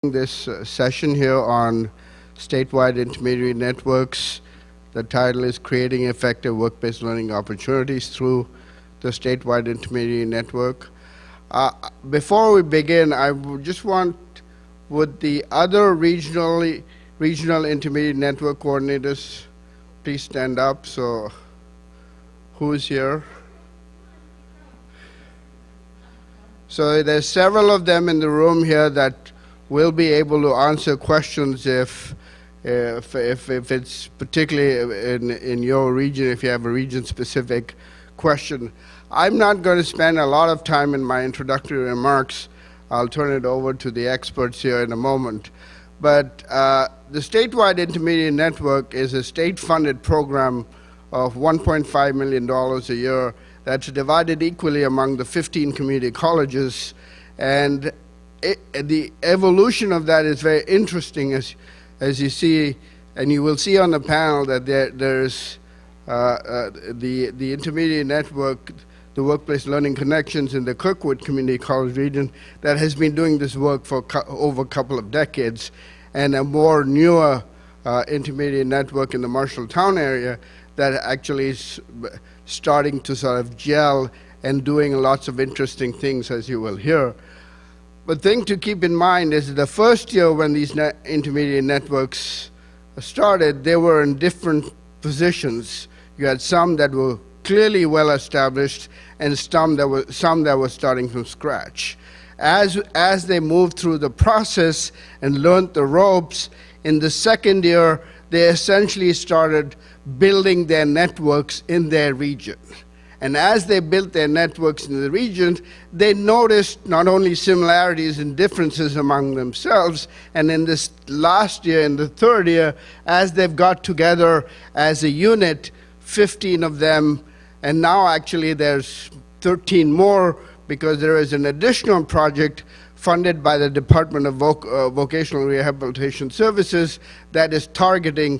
This session here on statewide intermediary networks. The title is Creating Effective Work-Based Learning Opportunities Through the Statewide Intermediary Network. Before we begin, I just want, would the other regional intermediate network coordinators please stand up? So who's here? So there's several of them in the room here that will be able to answer questions if it's particularly in your region, if you have a region-specific question. I'm not going to spend a lot of time in my introductory remarks. I'll turn it over to the experts here in a moment. But the Statewide Intermediate Network is a state-funded program of $1.5 million a year that's divided equally among the 15 community colleges. And the evolution of that is very interesting, as you see, and you will see on the panel that there's the intermediate network, the Workplace Learning Connections in the Kirkwood Community College region, that has been doing this work for over a couple of decades, and a more newer intermediate network in the Marshalltown area that actually is starting to sort of gel and doing lots of interesting things, as you will hear. But thing to keep in mind is the first year when these intermediate networks started, they were in different positions. You had some that were clearly well established and some that were starting from scratch. As they moved through the process and learned the ropes, in the second year, they essentially started building their networks in their region. And as they built their networks in the region, they noticed not only similarities and differences among themselves, and in this last year, in the third year, as they've got together as a unit, 15 of them, and now actually there's 13 more because there is an additional project funded by the Department of Vocational Rehabilitation Services that is targeting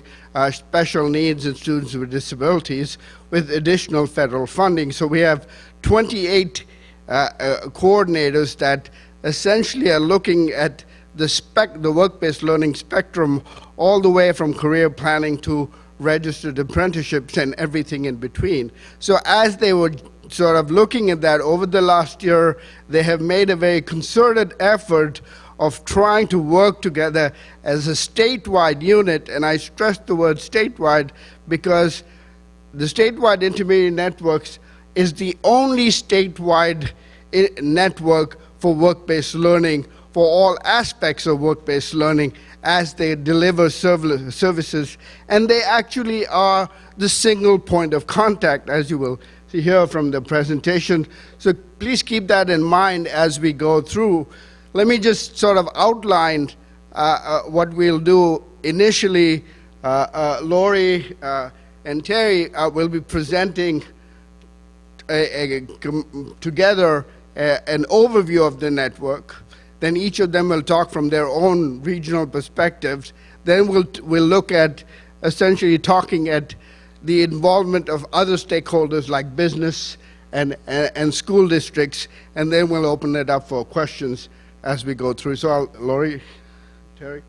special needs and students with disabilities with additional federal funding. So we have 28 coordinators that essentially are looking at the work-based learning spectrum all the way from career planning to registered apprenticeships and everything in between. So as they were sort of looking at that over the last year, they have made a very concerted effort of trying to work together as a statewide unit, and I stress the word statewide because the Statewide Intermediate Networks is the only statewide network for work-based learning, for all aspects of work-based learning as they deliver services, and they actually are the single point of contact, as you will see here from the presentation. So please keep that in mind as we go through. Let me just sort of outline what we'll do. Initially, Lori and Terry will be presenting together an overview of the network. Then each of them will talk from their own regional perspectives. Then we'll look at essentially talking at the involvement of other stakeholders like business and school districts, and then we'll open it up for questions as we go through. So Lori, Terry.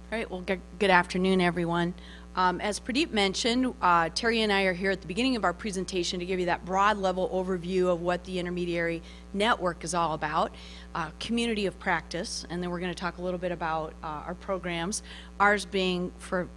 All right, well, good afternoon, everyone. As Pradeep mentioned, Terry and I are here at the beginning of our presentation to give you that broad level overview of what the intermediary network is all about, community of practice, and then we're going to talk a little bit about our programs, ours being, for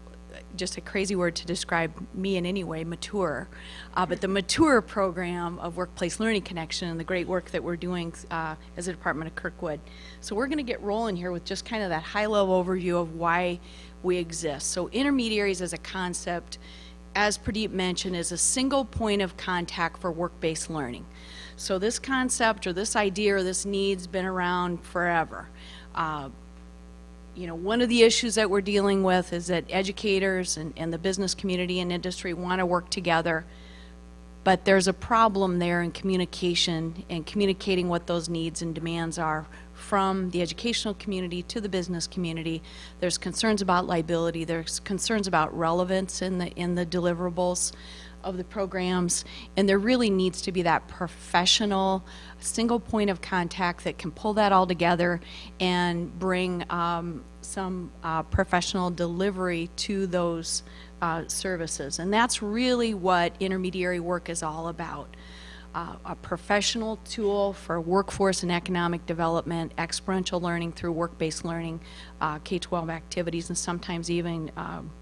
just a crazy word to describe me in any way, mature, but the mature program of Workplace Learning Connection and the great work that we're doing as a Department of Kirkwood. So we're going to get rolling here with just kind of that high-level overview of why we exist. So intermediaries as a concept, as Pradeep mentioned, is a single point of contact for work-based learning. So this concept or this idea or this need's been around forever. You know, one of the issues that we're dealing with is that educators and the business community and industry want to work together, but there's a problem there in communication and communicating what those needs and demands are from the educational community to the business community. There's concerns about liability, there's concerns about relevance in the deliverables. of the programs, and there really needs to be that professional, single point of contact that can pull that all together and bring some professional delivery to those services. And that's really what intermediary work is all about. A professional tool for workforce and economic development, experiential learning through work-based learning, K-12 activities, and sometimes even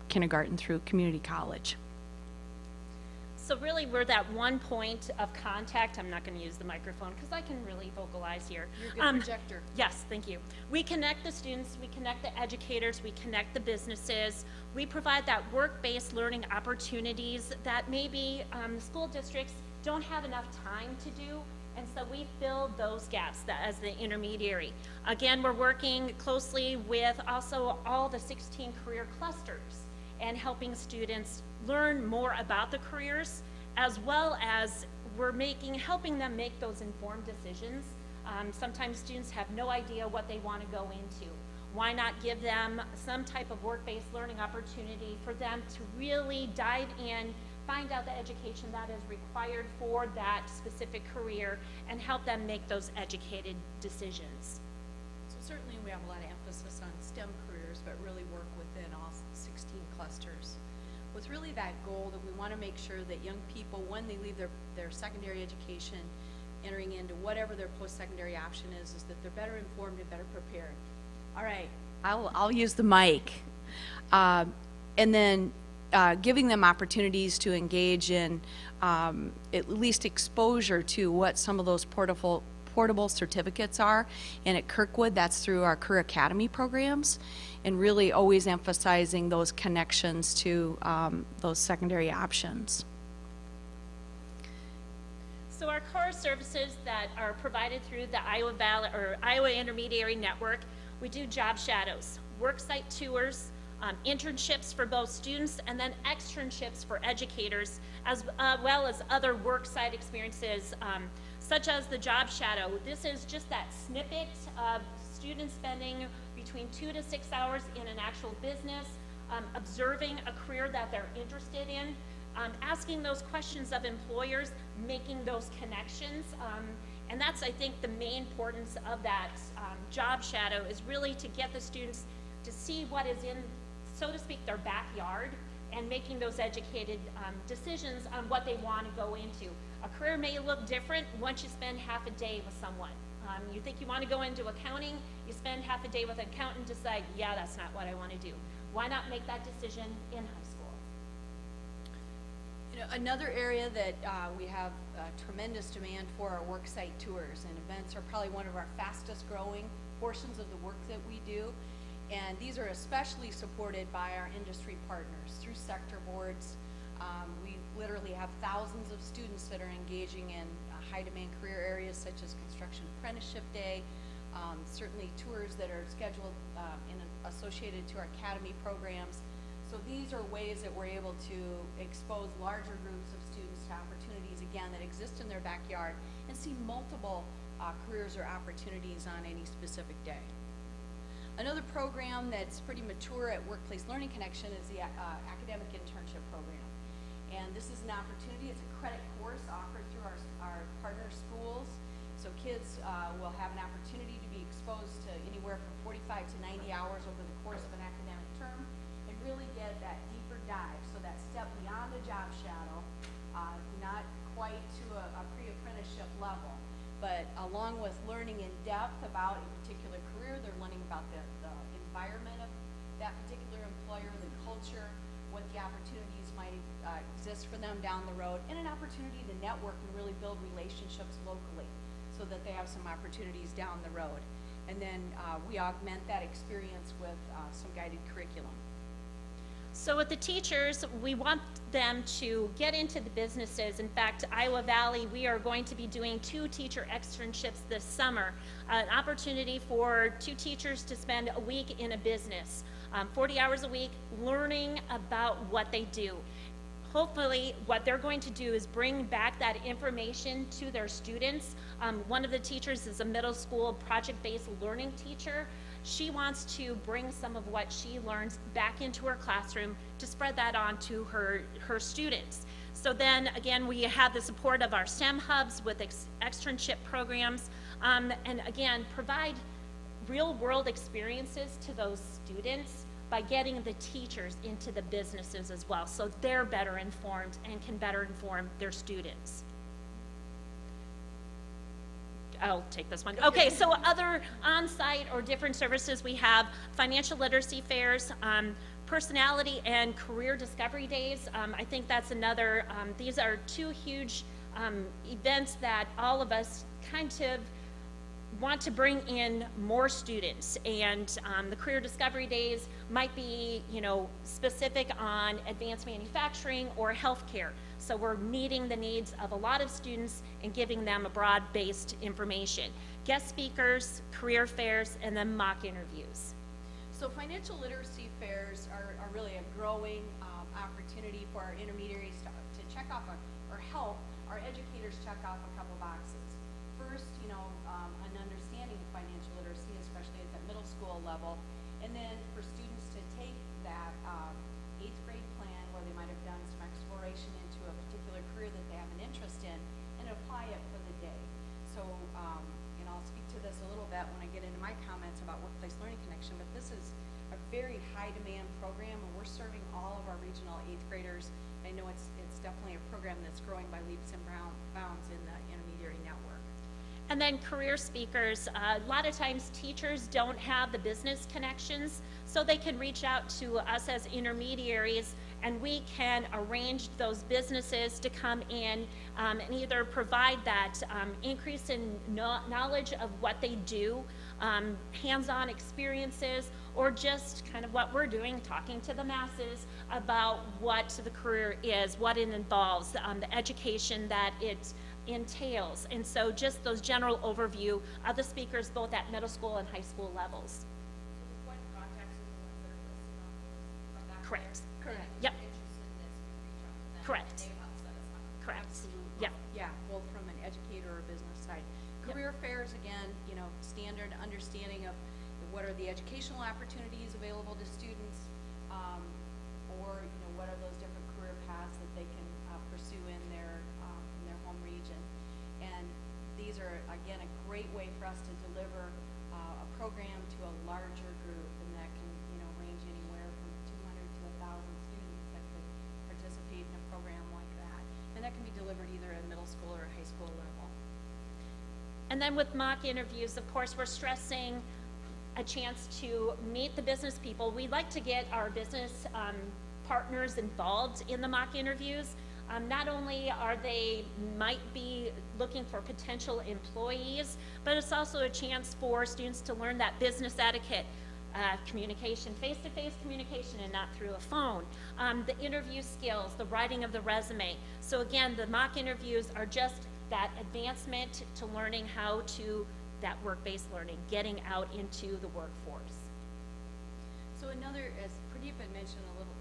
kindergarten through community college. So really, we're that one point of contact. I'm not going to use the microphone because I can really vocalize here. You're a good projector. Yes, thank you. We connect the students, we connect the educators, we connect the businesses. We provide that work-based learning opportunities that maybe the school districts don't have enough time to do, and so we fill those gaps as the intermediary. Again, we're working closely with also all the 16 career clusters and helping students learn more about the careers, as well as we're helping them make those informed decisions. Sometimes students have no idea what they want to go into. Why not give them some type of work-based learning opportunity for them to really dive in, find out the education that is required for that specific career, and help them make those educated decisions. So certainly we have a lot of emphasis on STEM careers, but really work within all 16 clusters, with really that goal that we want to make sure that young people, when they leave their secondary education, entering into whatever their post-secondary option is that they're better informed and better prepared. All right, I'll use the mic. And then giving them opportunities to engage in at least exposure to what some of those portable certificates are. And at Kirkwood, that's through our Career Academy programs, and really always emphasizing those connections to those secondary options. So our core services that are provided through the Iowa Intermediary Network, we do job shadows, worksite tours, internships for both students, and then externships for educators, as well as other worksite experiences, such as the job shadow. This is just that snippet of students spending between 2 to 6 hours in an actual business, observing a career that they're interested in, asking those questions of employers, making those connections. And that's, I think, the main importance of that job shadow, is really to get the students to see what is in, so to speak, their backyard, and making those educated decisions on what they want to go into. A career may look different once you spend half a day with someone. You think you want to go into accounting, you spend half a day with an accountant, decide, yeah, that's not what I want to do. Why not make that decision in high school? You know, another area that we have tremendous demand for are worksite tours, and events are probably one of our fastest growing portions of the work that we do. And these are especially supported by our industry partners through sector boards. We literally have thousands of students that are engaging in high demand career areas such as Construction Apprenticeship Day, certainly tours that are scheduled associated to our academy programs. So these are ways that we're able to expose larger groups of students to opportunities, again, that exist in their backyard, and see multiple careers or opportunities on any specific day. Another program that's pretty mature at Workplace Learning Connection is the Academic Internship Program. And this is an opportunity, it's a credit course offered through our partner schools. So kids will have an opportunity to be exposed to anywhere from 45 to 90 hours over the course of an academic term, and really get that deeper dive, so that step beyond the job shadow, not quite to a pre-apprenticeship level, but along with learning in depth about a particular career, they're learning about the environment of that particular employer, the culture, what the opportunities might exist for them down the road, and an opportunity to network and really build relationships locally so that they have some opportunities down the road. And then we augment that experience with some guided curriculum. So with the teachers, we want them to get into the businesses. In fact, Iowa Valley, we are going to be doing 2 teacher externships this summer. An opportunity for 2 teachers to spend a week in a business, 40 hours a week, learning about what they do. Hopefully, what they're going to do is bring back that information to their students. One of the teachers is a middle school project-based learning teacher. She wants to bring some of what she learns back into her classroom to spread that on to her students. So then, again, we have the support of our STEM hubs with externship programs, and again, provide real-world experiences to those students by getting the teachers into the businesses as well, so they're better informed and can better inform their students. I'll take this one. Okay, so other on-site or different services we have: financial literacy fairs, personality and career discovery days. I think that's another, these are two huge events that all of us kind of want to bring in more students, and the career discovery days might be, you know, specific on advanced manufacturing or healthcare. So we're meeting the needs of a lot of students and giving them a broad-based information. Guest speakers, career fairs, and then mock interviews. So financial literacy fairs are really a growing opportunity for our intermediaries to check off or help our educators check off a couple boxes. First, you know, an understanding of financial literacy, especially at the middle school level, and then for students to take that 8th grade plan where they might have done some exploration into a particular career that they have an interest in and apply it for the day. So, and I'll speak to this a little bit when I get into my comments about Workplace Learning Connection, but this is a very high demand program, and we're serving all of our regional 8th graders. I know it's definitely a program that's growing by leaps and bounds in the intermediary network. And then career speakers, a lot of times teachers don't have the business connections, so they can reach out to us as intermediaries, and we can arrange those businesses to come in and either provide that increase in knowledge of what they do, hands-on experiences, or just kind of what we're doing, talking to the masses about what the career is, what it involves, the education that it entails. And so just those general overview of the speakers both at middle school and high school levels. Correct. Correct. Yep. Correct. Correct. Absolutely. Yeah, both from an educator or business side. Career fairs, again, you know, standard understanding of what are the educational opportunities available to students, or, you know, what are those different career paths that they can pursue in their home region. And these are, again, a great way for us to deliver a program to a larger group, and that can, you know, range anywhere from 200 to 1,000 students that could participate in a program like that. And that can be delivered either at middle school or high school level. And then with mock interviews, of course, we're stressing a chance to meet the business people. We like to get our business partners involved in the mock interviews. Not only are they might be looking for potential employees, but it's also a chance for students to learn that business etiquette, communication, face-to-face communication and not through a phone, the interview skills, the writing of the resume. So again, the mock interviews are just that advancement to learning how to, that work-based learning, getting out into the workforce. So another, as Pradeep had mentioned a little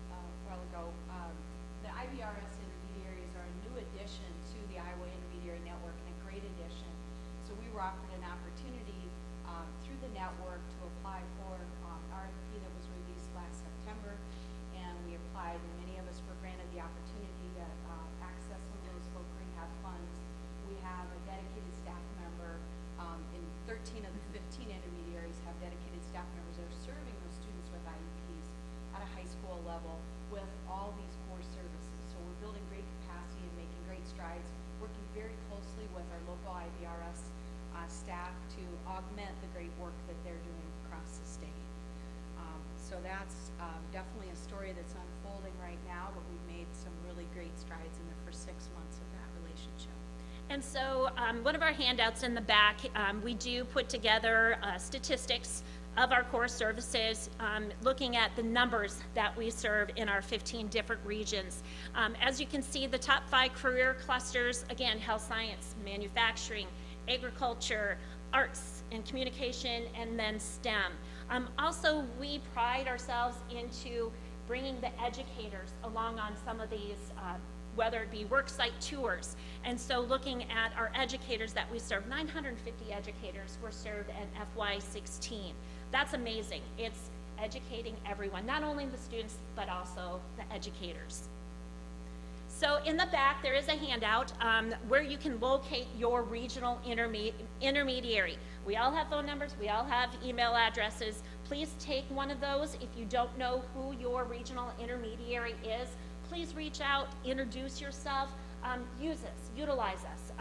while ago, the IBRS intermediaries are a new addition to the Iowa Intermediary Network, and a great addition. So we were offered an opportunity through the network to apply for an RFP that was released last September, and we applied, and many of us were granted the opportunity to access some of those folk rehab funds. We have a dedicated staff member, in 13 of the 15 intermediaries have dedicated staff members that are serving those students with IEPs at a high school level with all these core services. So we're building great capacity and making great strides, working very closely with our local IBRS staff to augment the great work that they're doing across the state. So that's definitely a story that's unfolding right now, but we've made some really great strides in the first 6 months of that relationship. And so one of our handouts in the back, we do put together statistics of our core services, looking at the numbers that we serve in our 15 different regions. As you can see, the top 5 career clusters, again, health science, manufacturing, agriculture, arts and communication, and then STEM. Also, we pride ourselves into bringing the educators along on some of these, whether it be Worksite Tours. And so looking at our educators that we serve, 950 educators were served at FY16. That's amazing. It's educating everyone, not only the students, but also the educators. So in the back, there is a handout where you can locate your regional intermediary. We all have phone numbers, we all have email addresses. Please take one of those. If you don't know who your regional intermediary is, please reach out, introduce yourself, use us, utilize us.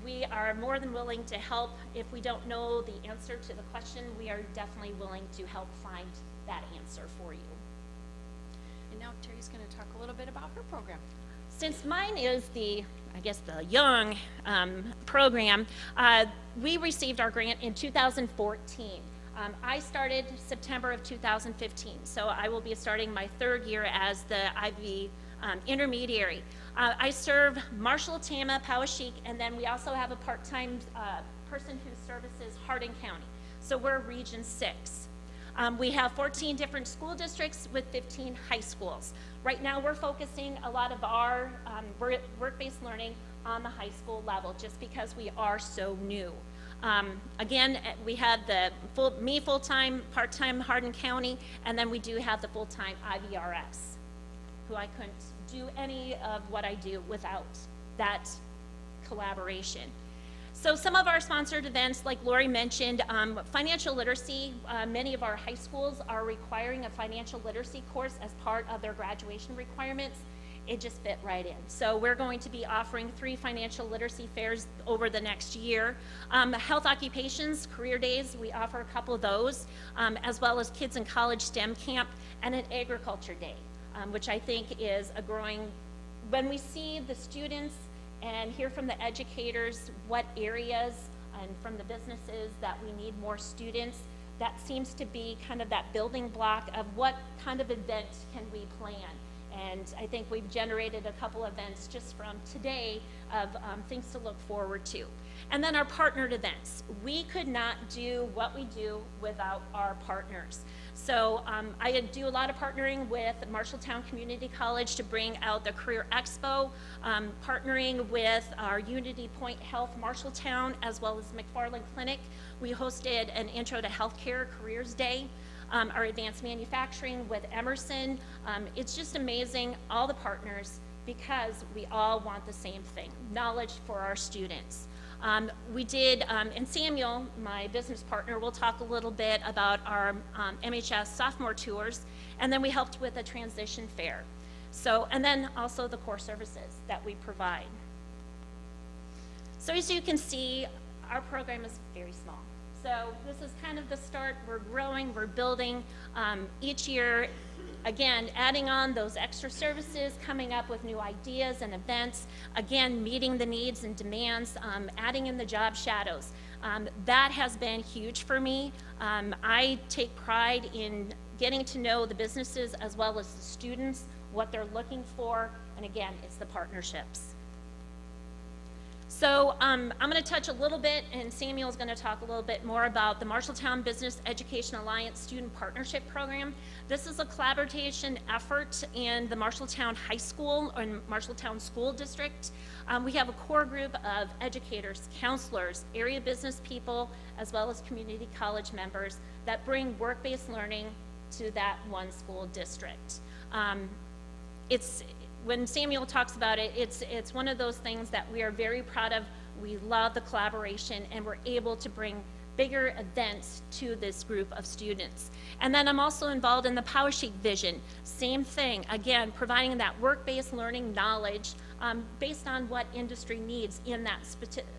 We are more than willing to help. If we don't know the answer to the question, we are definitely willing to help find that answer for you. And now Terry's going to talk a little bit about her program. Since mine is the young program, we received our grant in 2014. I started September of 2015, so I will be starting my 3rd year as the IB intermediary. I serve Marshall, Tama, Poweshiek, and then we also have a part-time person who services Hardin County. So we're Region 6. We have 14 different school districts with 15 high schools. Right now we're focusing a lot of our work-based learning on the high school level just because we are so new. Again, we have the full-time, part-time Hardin County, and then we do have the full-time IVRS, who I couldn't do any of what I do without that collaboration. So some of our sponsored events, like Lori mentioned, financial literacy, many of our high schools are requiring a financial literacy course as part of their graduation requirements. It just fit right in. So we're going to be offering 3 financial literacy fairs over the next year. Health occupations, career days, we offer a couple of those, as well as kids in college STEM camp and an agriculture day, which I think is a growing, when we see the students and hear from the educators what areas and from the businesses that we need more students, that seems to be kind of that building block of what kind of event can we plan. And I think we've generated a couple events just from today of things to look forward to. And then our partnered events. We could not do what we do without our partners. So I do a lot of partnering with Marshalltown Community College to bring out the Career Expo, partnering with our Unity Point Health Marshalltown, as well as McFarland Clinic. We hosted an Intro to Healthcare Careers Day. Our advanced manufacturing with Emerson. It's just amazing, all the partners, because we all want the same thing, knowledge for our students. We did, and Samuel, my business partner, will talk a little bit about our MHS sophomore tours, and then we helped with a transition fair. So, and then also the core services that we provide. So as you can see, our program is very small. So this is kind of the start. We're growing, we're building. Each year, again, adding on those extra services, coming up with new ideas and events, again, meeting the needs and demands, adding in the job shadows. That has been huge for me. I take pride in getting to know the businesses as well as the students, what they're looking for, and again, it's the partnerships. So I'm going to touch a little bit, and Samuel's going to talk a little bit more about the Marshalltown Business Education Alliance Student Partnership Program. This is a collaboration effort in the Marshalltown High School or Marshalltown School District. We have a core group of educators, counselors, area business people, as well as community college members that bring work-based learning to that one school district. When Samuel talks about it, it's one of those things that we are very proud of. We love the collaboration, and we're able to bring bigger events to this group of students. And then I'm also involved in the Poweshiek Vision. Same thing, again, providing that work-based learning knowledge based on what industry needs in that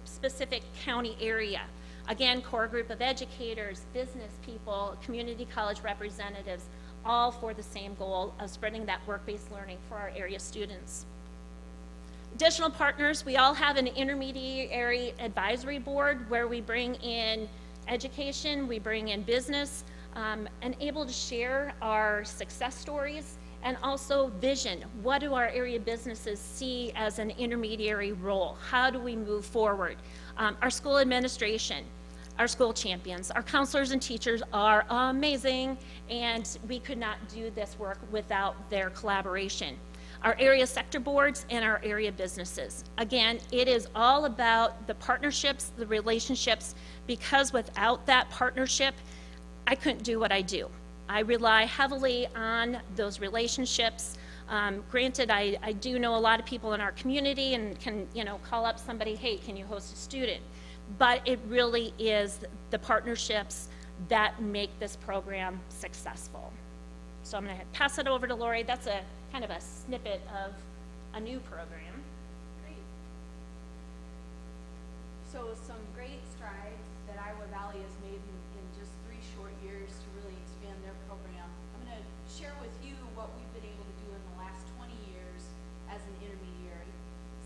specific county area. Again, core group of educators, business people, community college representatives, all for the same goal of spreading that work-based learning for our area students. Additional partners, we all have an intermediary advisory board where we bring in education, we bring in business, and able to share our success stories and also vision. What do our area businesses see as an intermediary role? How do we move forward? Our school administration, our school champions, our counselors and teachers are amazing, and we could not do this work without their collaboration. Our area sector boards and our area businesses. Again, it is all about the partnerships, the relationships, because without that partnership, I couldn't do what I do. I rely heavily on those relationships, Granted, I do know a lot of people in our community and can, call up somebody, hey, can you host a student? But it really is the partnerships that make this program successful. So I'm going to pass it over to Lori. That's a kind of a snippet of a new program. Great. So some great strides that Iowa Valley has made in just 3 short years to really expand their program. I'm going to share with you what we've been able to do in the last 20 years as an intermediary.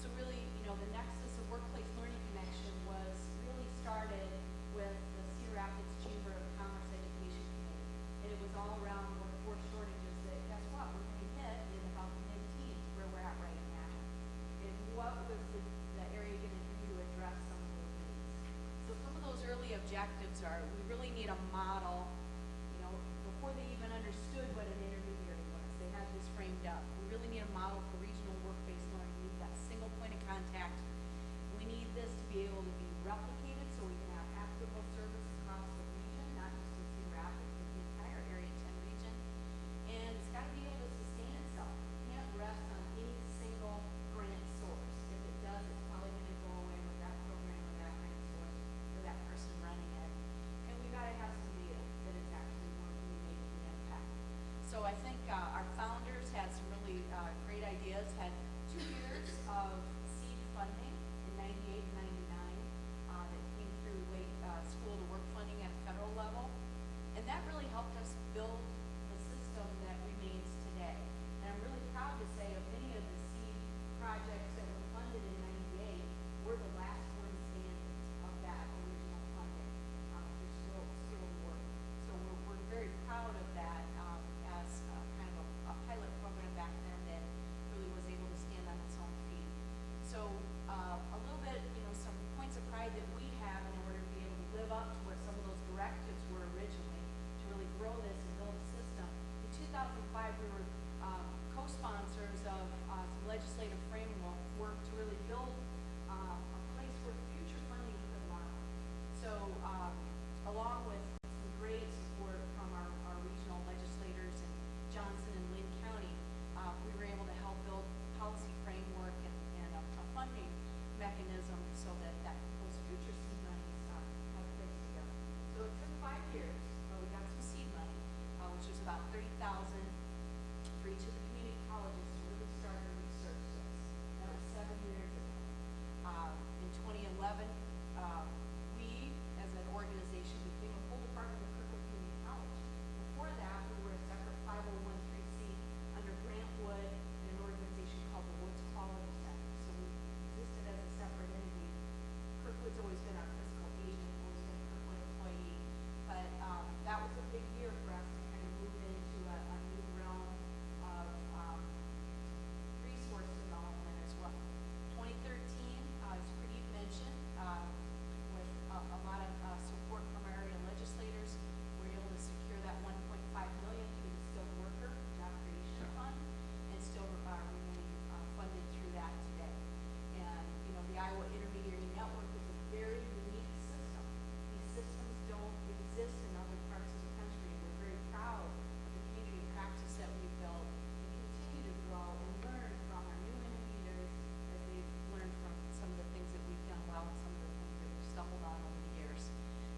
So really, the nexus of workplace learning connection was really started with the Cedar Rapids Chamber of Commerce Education Committee. And it was all around workforce shortages that, guess what, we're going to hit in about the mid-teens where we're at right now. And what was the area going to do to address some of those needs? So some of those early objectives are, we really need a model, before they even understood what an intermediary was. They had this framed up. We really need a model for regional work-based learning. We need that single point of contact. We need this to be able to be replicated so we can have equitable service across the region, not just in Cedar Rapids, but the entire Area 10 region. And it's got to be able to sustain itself. It can't rest on any single grant source. If it does, it's probably going to go away with that program or that grant source or that person running it. And we've got to have some data that it's actually working and making an impact. So I think our founders had some really great ideas, had 2 years of seed funding in 98 and 99 that came through late school to work funding at the federal level. And that really helped us build the system that remains today. And I'm really proud to say of many of the seed projects that were funded in 98 were the last one standing of that original funding. They're still work. So we're very proud of that as kind of a pilot program back then that really was able to stand on its own feet. So a little bit, some points of pride that we have in order to be able to live up to what some of those directives were originally to really grow this and build a system. In 2005, we were co-sponsors of some legislative framework to really build a place where future funding could lie. So along with some great support from our regional legislators in Johnson and Lynn County, we were able to help build policy framework and a funding mechanism so that those future seed monies have a place to go. So it took 5 years, but we got some seed money, which was about $30,000 for each of the community colleges to really start to research this. That was 7 years ago. In 2011, we, as an organization, became a full department of Kirkwood Community College. Before that, we were a separate 501(c) under Grant Wood and an organization called the Woods Quality Center. So we existed as a separate entity. Kirkwood's always been our fiscal agent, always been a Kirkwood employee. But that was a big year for us to kind of move into a new realm of resource development as well. 2013, as Pradeep mentioned, with a lot of support from our area legislators, we were able to secure that $1.5 million through the Skilled Worker Job Creation Fund, and still remaining funded through that today. And the Iowa Intermediary Network is a very unique system. These systems don't exist in other parts of the country. We're very proud of the community practice that we've built and continue to grow and learn from our new intermediaries as they've learned from some of the things that we've done well and some of the things that we've stumbled on over the years.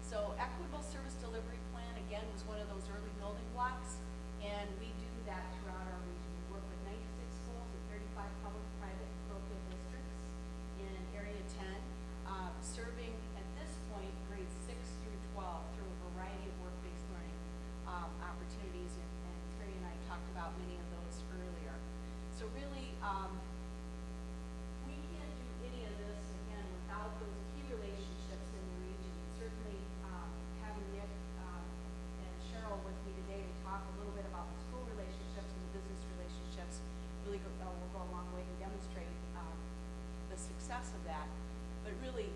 So equitable service delivery plan, again, was one of those early building blocks, and we do that throughout our region. We work with 96 schools at 35 public, private, and parochial districts in Area 10, serving at this point grades 6 through 12 through a variety of work-based learning opportunities, and Terry and I talked about many of those earlier. So really, we can't do any of this, again, without those key relationships in the region. Certainly, having Nick and Cheryl with me today to talk a little bit about the school relationships and the business relationships really will go a long way to demonstrate the success of that. But really,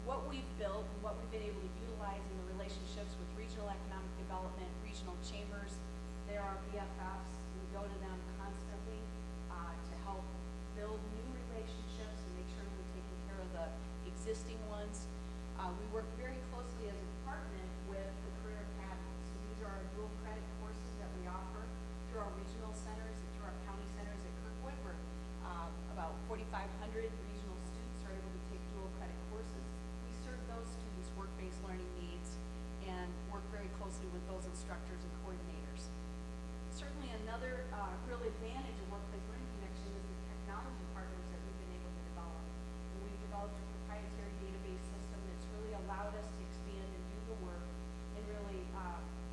what we've built and what we've been able to utilize in the relationships with regional economic development, regional chambers, they're our BFFs. We go to them constantly to help build new relationships and make sure we're taking care of the existing ones. We work very closely as a department with the career academies. So these are our dual credit courses that we offer through our regional centers and through our centers at Kirkwood, where about 4,500 regional students are able to take dual credit courses. We serve those students' work-based learning needs and work very closely with those instructors and coordinators. Certainly another real advantage of Workplace Learning Connection is the technology partners that we've been able to develop. And we've developed a proprietary database system that's really allowed us to expand and do the work and really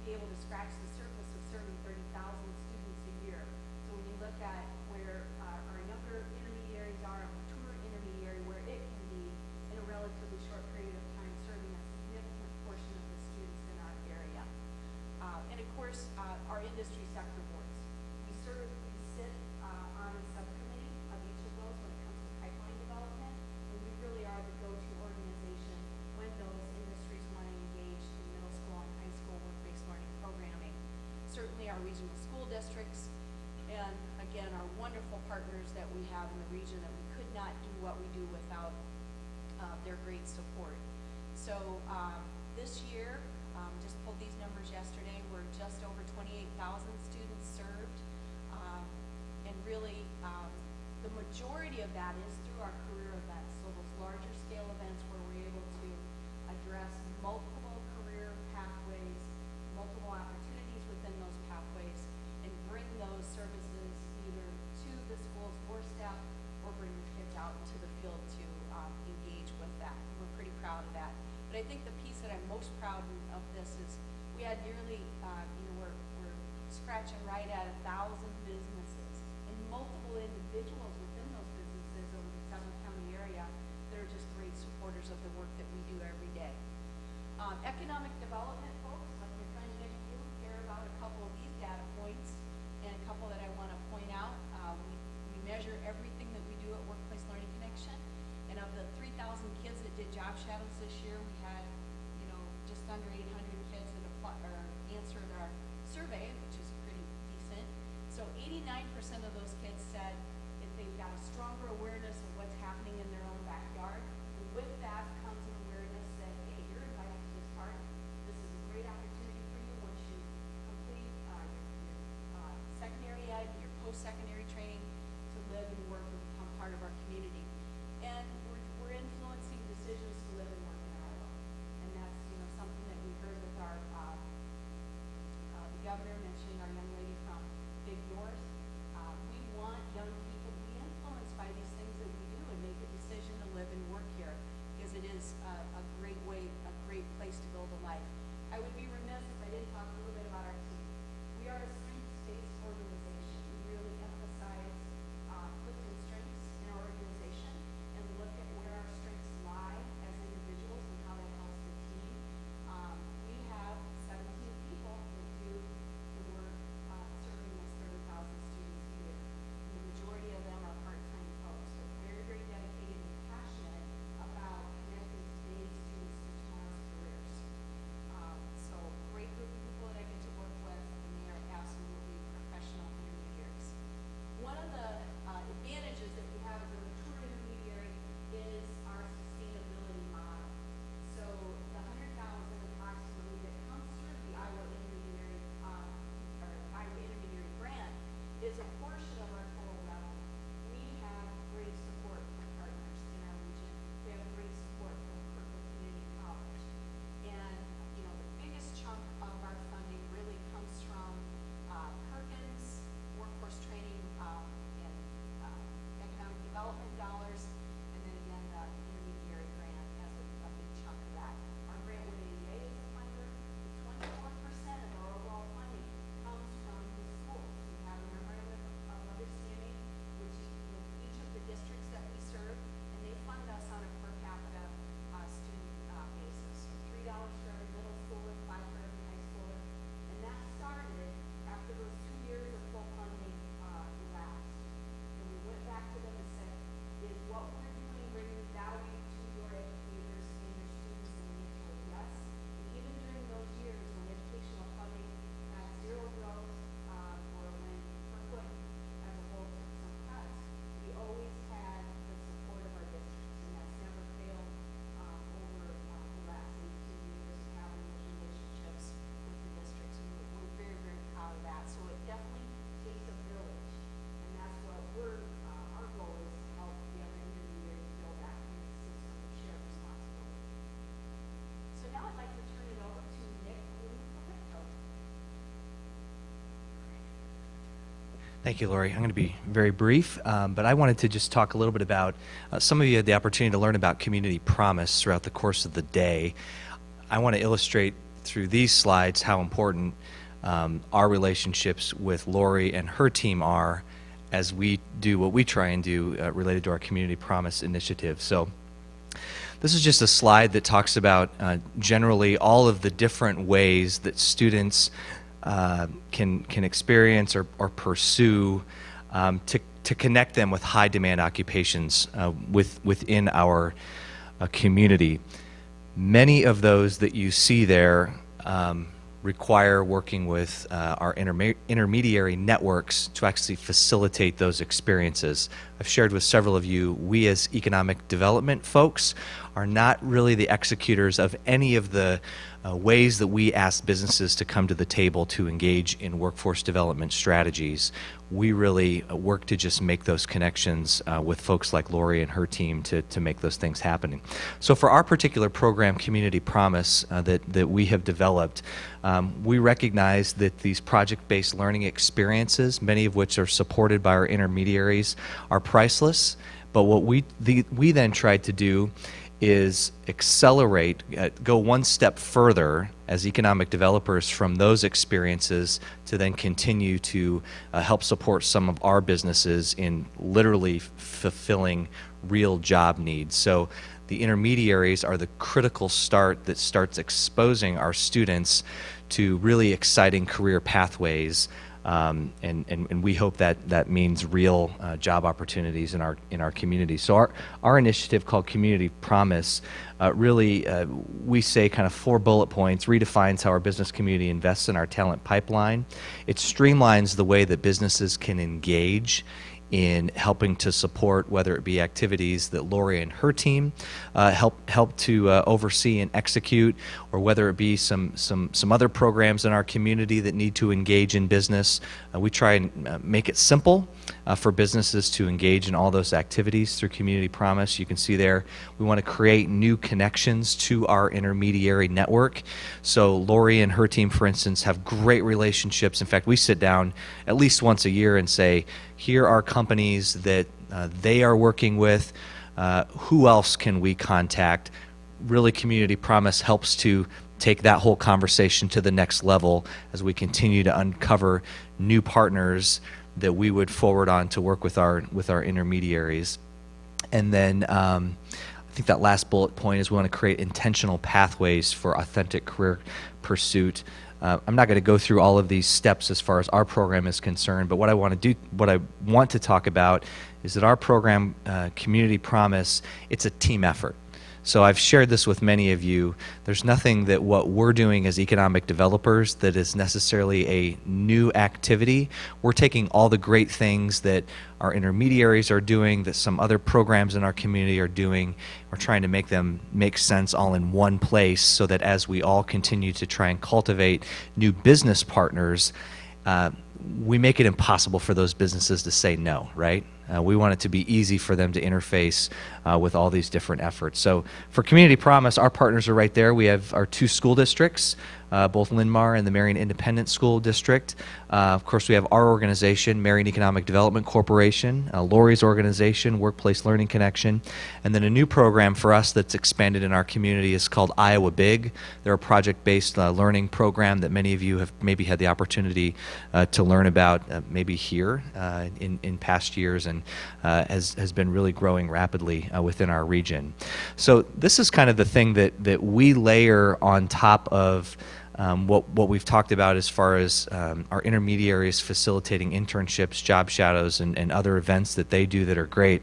be able to scratch the surface of serving 30,000 students a year. So when you look at where our younger intermediaries are, a mature intermediary, where it can be in a relatively short period of time serving a significant portion of the students in our area. And of course, our industry sector boards. We sit on a subcommittee of each of those when it comes to pipeline development, and we really are the go-to organization when those industries want to engage in middle school and high school work-based learning programming. Certainly our regional school districts, and again, our wonderful partners that we have in the region that we could not do what we do without their great support. So this year, just pulled these numbers yesterday, we're just over 28,000 students served. And really, the majority of that is through our career events. So those larger scale events where we're able to address multiple career pathways, multiple opportunities within those pathways, and bring those services either to the school's core staff or bring the kids out into the field to engage with that. And we're pretty proud of that. But I think the piece that I'm most proud of this is we had nearly, we're scratching right at 1,000 businesses and multiple individuals within those businesses over the 7-county area that are just great supporters of the work that we do every day. Economic development folks, like your friend next to you, care about a couple of these data points and a couple that I want to point out. We measure everything that we do at Workplace Learning Connection. And of the 3,000 kids that did job shadows this year, we had, just under 800 kids that answered our survey, which is pretty decent. So 89% of those kids said that they've got a stronger awareness of what's happening in their own backyard. And with that comes an awareness that, hey, you're invited to this party. This is a great opportunity for you once you complete your secondary ed, your post-secondary training, to live and work and become part of our community. And we're influencing decisions to live and work in Iowa. And that's, something that we heard with our, the governor mentioning our young lady from Big North. We want young people to be influenced by these things that we do and make a decision Thank you, Lori. I'm going to be very brief, but I wanted to just talk a little bit about, some of you had the opportunity to learn about Community Promise throughout the course of the day. I want to illustrate through these slides how important our relationships with Lori and her team are as we do what we try and do related to our Community Promise initiative. So this is just a slide that talks about generally all of the different ways that students can experience or pursue to connect them with high demand occupations within our community. Many of those that you see there require working with our intermediary networks to actually facilitate those experiences. I've shared with several of you, we as economic development folks are not really the executors of any of the ways that we ask businesses to come to the table to engage in workforce development strategies. We really work to just make those connections with folks like Lori and her team to make those things happen. So for our particular program, Community Promise, that we have developed, we recognize that these project-based learning experiences, many of which are supported by our intermediaries, are priceless. But what we then tried to do is accelerate, go one step further as economic developers from those experiences to then continue to help support some of our businesses in literally fulfilling real job needs. So the intermediaries are the critical start that starts exposing our students to really exciting career pathways. And we hope that means real job opportunities in our community. So our initiative called Community Promise really we say kind of 4 bullet points, redefines how our business community invests in our talent pipeline. It streamlines the way that businesses can engage in helping to support, whether it be activities that Lori and her team help to oversee and execute, or whether it be some other programs in our community that need to engage in business. We try and make it simple for businesses to engage in all those activities through Community Promise. You can see there, we want to create new connections to our intermediary network. So Lori and her team, for instance, have great relationships. In fact, we sit down at least once a year and say, here are companies that they are working with. Who else can we contact? Really, Community Promise helps to take that whole conversation to the next level as we continue to uncover new partners that we would forward on to work with our intermediaries. And then I think that last bullet point is we want to create intentional pathways for authentic career pursuit. I'm not going to go through all of these steps as far as our program is concerned, but what I want to talk about is that our program, Community Promise, it's a team effort. So I've shared this with many of you. There's nothing that what we're doing as economic developers that is necessarily a new activity. We're taking all the great things that our intermediaries are doing, that some other programs in our community are doing. We're trying to make them make sense all in one place so that as we all continue to try and cultivate new business partners, we make it impossible for those businesses to say no, right? We want it to be easy for them to interface with all these different efforts. So for Community Promise, our partners are right there. We have our 2 school districts, both Lamar and the Marion Independent School District. Of course, we have our organization, Marion Economic Development Corporation, Lori's organization, Workplace Learning Connection, and then a new program for us that's expanded in our community is called Iowa Big. They're a project-based learning program that many of you have maybe had the opportunity to learn about maybe here in past years, and has been really growing rapidly within our region. So this is kind of the thing that we layer on top of what we've talked about as far as our intermediaries facilitating internships, job shadows, and other events that they do that are great.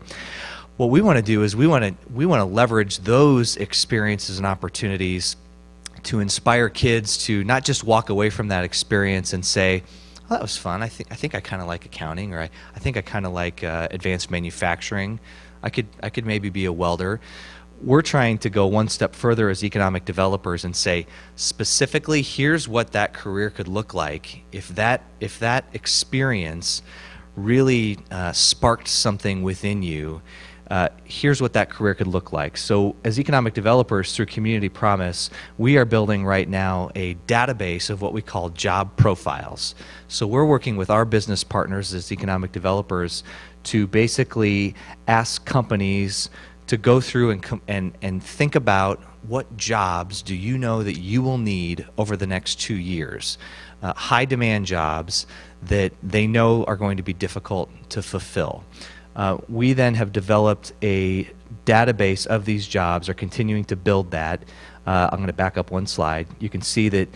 What we want to do is we want to leverage those experiences and opportunities to inspire kids to not just walk away from that experience and say, oh, that was fun. I think I kind of like accounting, or I think I kind of like advanced manufacturing. I could maybe be a welder. We're trying to go one step further as economic developers and say, specifically, here's what that career could look like if that experience really sparked something within you here's what that career could look like. So as economic developers through Community Promise, we are building right now a database of what we call job profiles. So we're working with our business partners as economic developers to basically ask companies to go through and think about what jobs do you know that you will need over the next 2 years. High demand jobs that they know are going to be difficult to fulfill. We then have developed a database of these jobs, are continuing to build that. I'm going to back up one slide. You can see that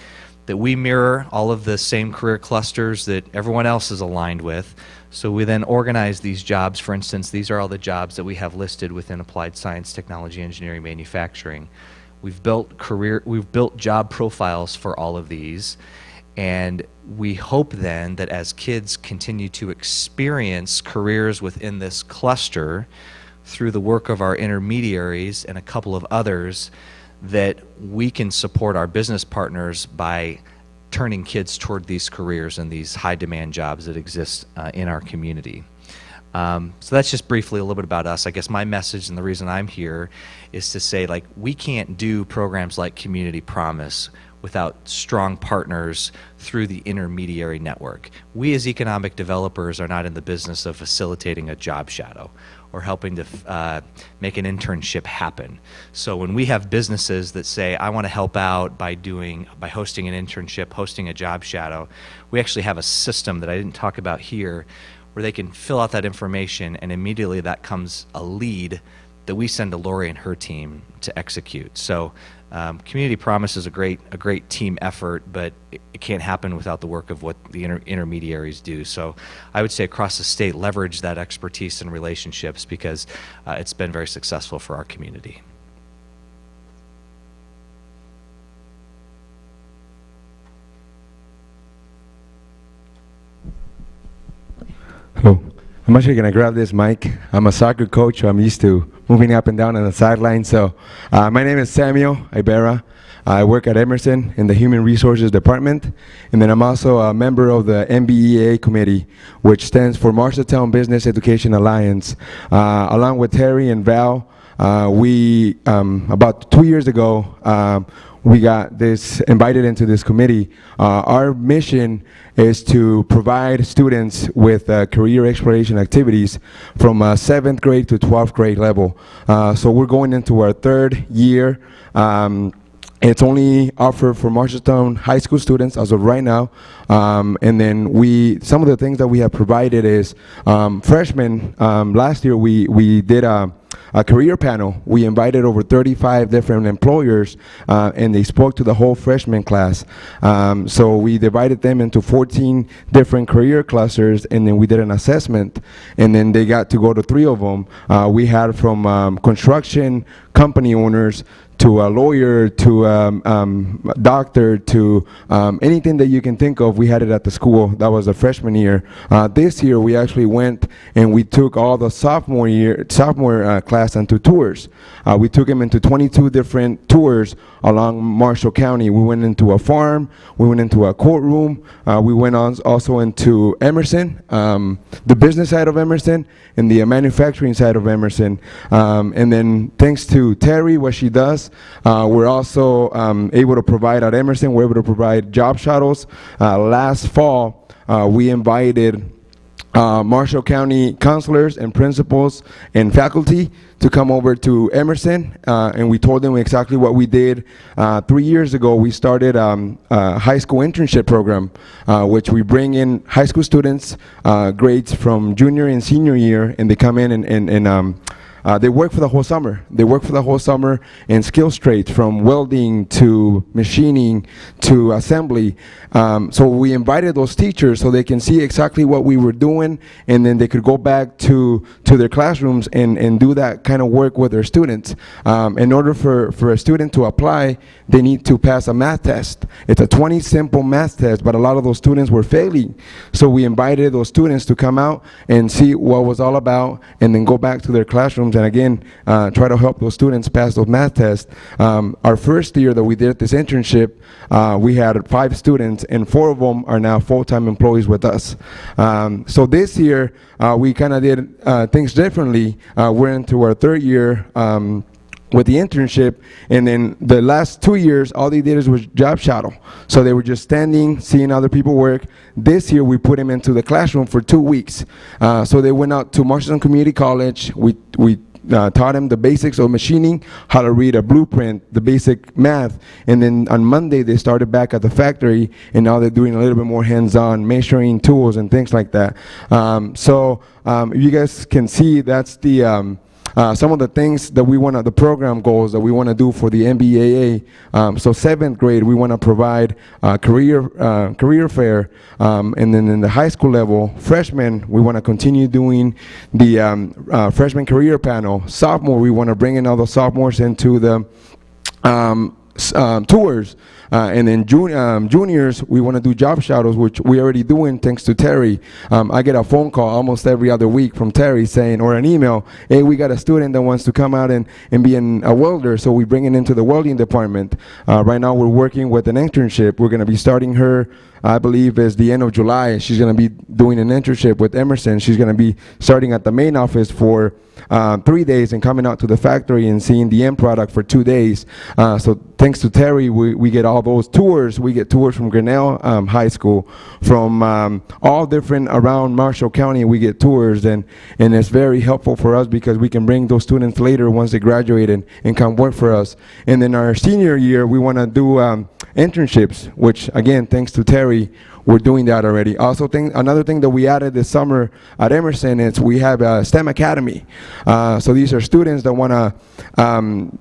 we mirror all of the same career clusters that everyone else is aligned with. So we then organize these jobs. For instance, these are all the jobs that we have listed within applied science, technology, engineering, manufacturing. We've built job profiles for all of these, and we hope then that as kids continue to experience careers within this cluster through the work of our intermediaries and a couple of others, that we can support our business partners by turning kids toward these careers and these high demand jobs that exist in our community. So that's just briefly a little bit about us. I guess my message and the reason I'm here is to say, like, we can't do programs like Community Promise without strong partners through the intermediary network. We as economic developers are not in the business of facilitating a job shadow or helping to make an internship happen. So when we have businesses that say, I want to help out by hosting an internship, hosting a job shadow, we actually have a system that I didn't talk about here where they can fill out that information, and immediately that comes a lead that we send to Lori and her team to execute. So Community Promise is a great team effort, but it can't happen without the work of what the intermediaries do. So I would say across the state, leverage that expertise and relationships, because it's been very successful for our community. Hello. I'm actually going to grab this mic. I'm a soccer coach, so I'm used to moving up and down on the sideline. So my name is Samuel Ibarra. I work at Emerson in the Human Resources Department, and then I'm also a member of the MBA Committee, which stands for Marshalltown Business Education Alliance. Along with Terry and Val, we, about 2 years ago, we got invited into this committee. Our mission is to provide students with career exploration activities from 7th grade to 12th grade level. So we're going into our 3rd year. It's only offered for Marshalltown high school students as of right now. And then some of the things that we have provided is freshmen. Last year we did a career panel. We invited over 35 different employers, and they spoke to the whole freshman class. So we divided them into 14 different career clusters, and then we did an assessment, and then they got to go to 3 of them. We had from construction company owners to a lawyer, to a doctor, to anything that you can think of. We had it at the school. That was the freshman year. This year we actually went and we took all the sophomore class into tours. We took them into 22 different tours along Marshall County. We went into a farm, we went into a courtroom, we went also into Emerson, the business side of Emerson, and the manufacturing side of Emerson. And then thanks to Terry, what she does, we're also able to provide at Emerson, we're able to provide job shuttles. Last fall, we invited Marshall County counselors and principals and faculty to come over to Emerson, and we told them exactly what we did. 3 years ago, we started a high school internship program, which we bring in high school students, grades from junior and senior year, and they come in and they work for the whole summer. They work for the whole summer in skill trades, from welding to machining to assembly. So we invited those teachers so they can see exactly what we were doing, and then they could go back to their classrooms and do that kind of work with their students. In order for a student to apply, they need to pass a math test. It's a 20 simple math test, but a lot of those students were failing. So we invited those students to come out and see what it was all about, and then go back to their classrooms classrooms and again, try to help those students pass those math tests. Our first year that we did this internship, we had 5 students and 4 of them are now full-time employees with us. So this year, we kind of did things differently. We're into our 3rd year with the internship, and then the last 2 years, all they did was job shadow. So they were just standing, seeing other people work. This year, we put them into the classroom for 2 weeks. So they went out to Marshawn Community College. We taught them the basics of machining, how to read a blueprint, the basic math, and then on Monday, they started back at the factory, and now they're doing a little bit more hands-on, measuring tools and things like that. If you guys can see, that's the some of the things that we want to, the program goals that we want to do for the MBAA. So 7th grade, we want to provide career fair, and then in the high school level, freshmen, we want to continue doing the freshman career panel. Sophomore, we want to bring in all the sophomores into the tours, and then juniors, we want to do job shadows, which we already doing thanks to Terry. I get a phone call almost every other week from Terry saying, or an email, hey, we got a student that wants to come out and be a welder, so we bring it into the welding department. Right now we're working with an internship. We're going to be starting her, I believe, is the end of July. She's going to be doing an internship with Emerson. She's going to be starting at the main office for 3 days and coming out to the factory and seeing the end product for 2 days. So thanks to Terry, we get all those tours. We get tours from Grinnell High School, from all different around Marshall County. We get tours, and it's very helpful for us because we can bring those students later once they graduate and come work for us. And then our senior year, we want to do internships, which again, thanks to Terry, we're doing that already. Also, another thing that we added this summer at Emerson is we have a STEM Academy. So these are students that want to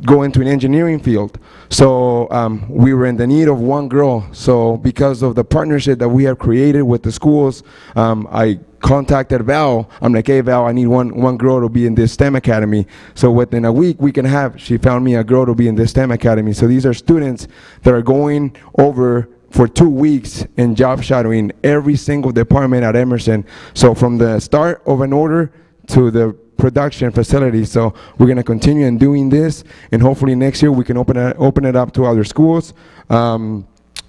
go into an engineering field. So we were in the need of one girl. So because of the partnership that we have created with the schools, I contacted Val. I'm like, hey Val, I need one girl to be in this STEM Academy. So within a week, she found me a girl to be in this STEM Academy. So these are students that are going over for 2 weeks and job shadowing every single department at Emerson. So from the start of an order to the production facility. So we're going to continue in doing this, and hopefully next year we can open it up to other schools.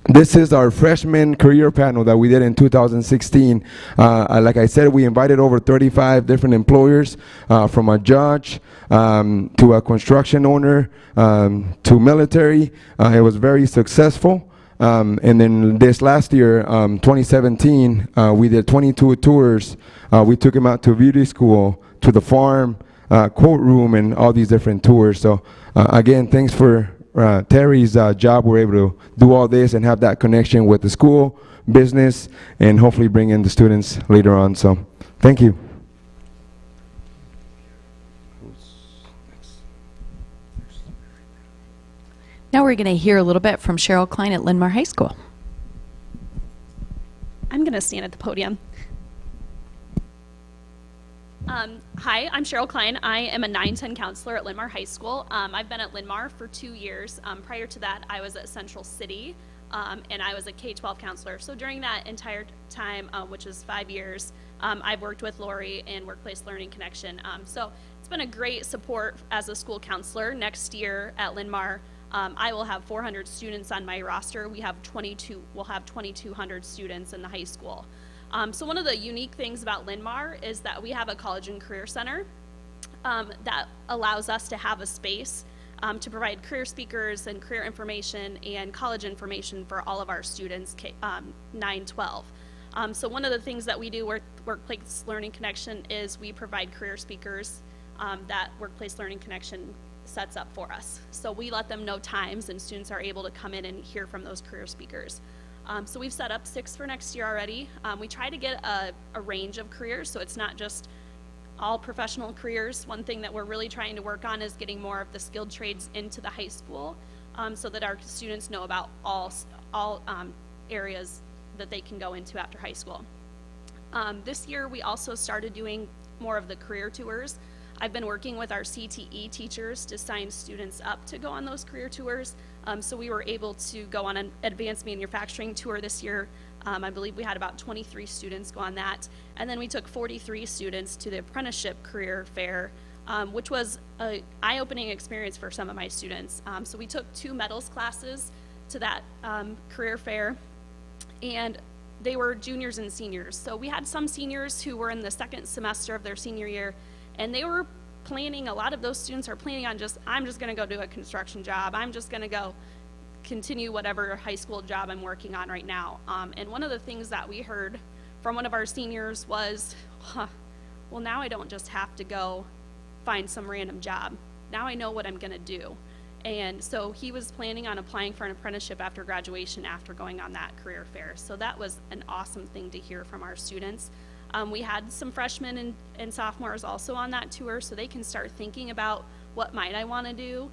This is our freshman career panel that we did in 2016. Like I said, we invited over 35 different employers, from a judge to a construction owner to military. It was very successful. And then this last year, 2017, we did 22 tours. We took them out to beauty school, to the farm, courtroom, and all these different tours. So again, thanks for Terry's job. We're able to do all this and have that connection with the school, business, and hopefully bring in the students later on. So thank you. Now we're going to hear a little bit from Cheryl Klein at Lamar High School. I'm going to stand at the podium. Hi, I'm Cheryl Klein. I am a 9-10 counselor at Lamar High School. I've been at Lamar for 2 years. Prior to that, I was at Central City, and I was a K-12 counselor. So during that entire time, which is 5 years, I've worked with Lori in Workplace Learning Connection. So it's been a great support as a school counselor. Next year at Lamar, I will have 400 students on my roster. We'll have 2,200 students in the high school. So one of the unique things about Lamar is that we have a college and career center that allows us to have a space to provide career speakers and career information and college information for all of our students, 9-12. So one of the things that we do with Workplace Learning Connection is we provide career speakers that Workplace Learning Connection sets up for us. So we let them know times, and students are able to come in and hear from those career speakers. So we've set up 6 for next year already. We try to get a range of careers, so it's not just all professional careers. One thing that we're really trying to work on is getting more of the skilled trades into the high school, so that our students know about all areas that they can go into after high school. This year we also started doing more of the career tours. I've been working with our CTE teachers to sign students up to go on those career tours. So we were able to go on an advanced manufacturing tour this year. I believe we had about 23 students go on that. And then we took 43 students to the apprenticeship career fair which was an eye-opening experience for some of my students. So we took 2 metals classes to that career fair, and they were juniors and seniors. So we had some seniors who were in the 2nd semester of their senior year, and they were planning, a lot of those students are planning on I'm just gonna go do a construction job. I'm just gonna go continue whatever high school job I'm working on right now. And one of the things that we heard from one of our seniors was, well, now I don't just have to go find some random job. Now I know what I'm gonna do. And so he was planning on applying for an apprenticeship after graduation after going on that career fair. So that was an awesome thing to hear from our students. We had some freshmen and sophomores also on that tour, so they can start thinking about what might I want to do.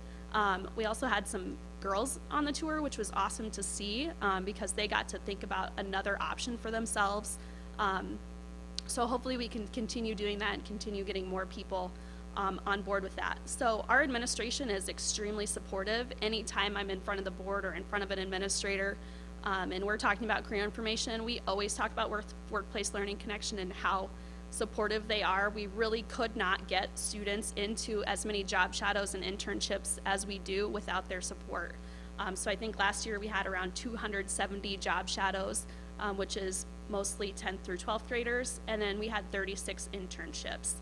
We also had some girls on the tour, which was awesome to see because they got to think about another option for themselves. So hopefully we can continue doing that and continue getting more people on board with that. So our administration is extremely supportive. Anytime I'm in front of the board or in front of an administrator and we're talking about career information, we always talk about workplace learning connection and how supportive they are. We really could not get students into as many job shadows and internships as we do without their support. So I think last year we had around 270 job shadows, which is mostly 10th through 12th graders, and then we had 36 internships.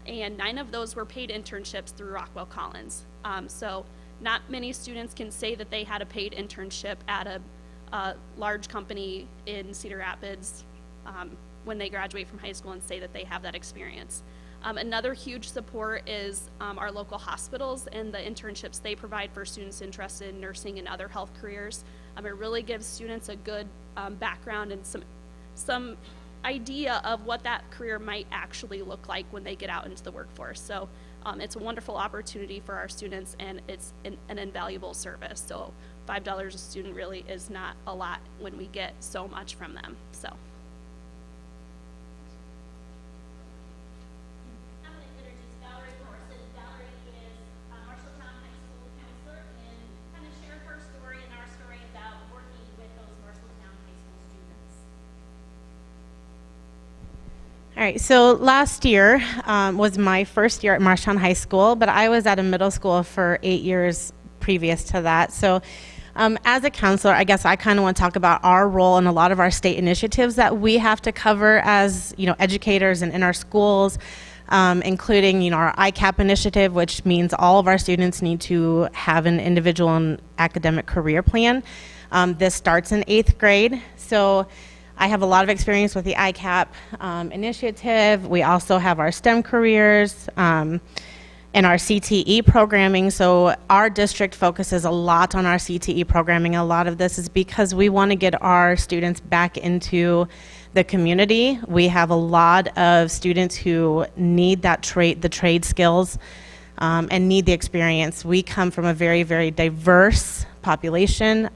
And 9 of those were paid internships through Rockwell Collins. So not many students can say that they had a paid internship at a large company in Cedar Rapids when they graduate from high school and say that they have that experience. Another huge support is our local hospitals and the internships they provide for students interested in nursing and other health careers. It really gives students a good background and some idea of what that career might actually look like when they get out into the workforce. So it's a wonderful opportunity for our students, and it's an invaluable service. So $5 a student really is not a lot when we get so much from them. So. I'm going to introduce Valerie Morrison. Valerie is a Marshalltown High School counselor and kind of share her story and our story about working with those Marshalltown High School students. All right, so last year was my first year at Marshawn High School, but I was at a middle school for 8 years previous to that. So as a counselor, I guess I kind of want to talk about our role in a lot of our state initiatives that we have to cover as, educators and in our schools, including, our ICAP initiative, which means all of our students need to have an individual and academic career plan. This starts in 8th grade. So I have a lot of experience with the ICAP initiative. We also have our STEM careers and our CTE programming. So our district focuses a lot on our CTE programming. A lot of this is because we want to get our students back into the community. We have a lot of students who need the trade skills and need the experience. We come from a very, very diverse population,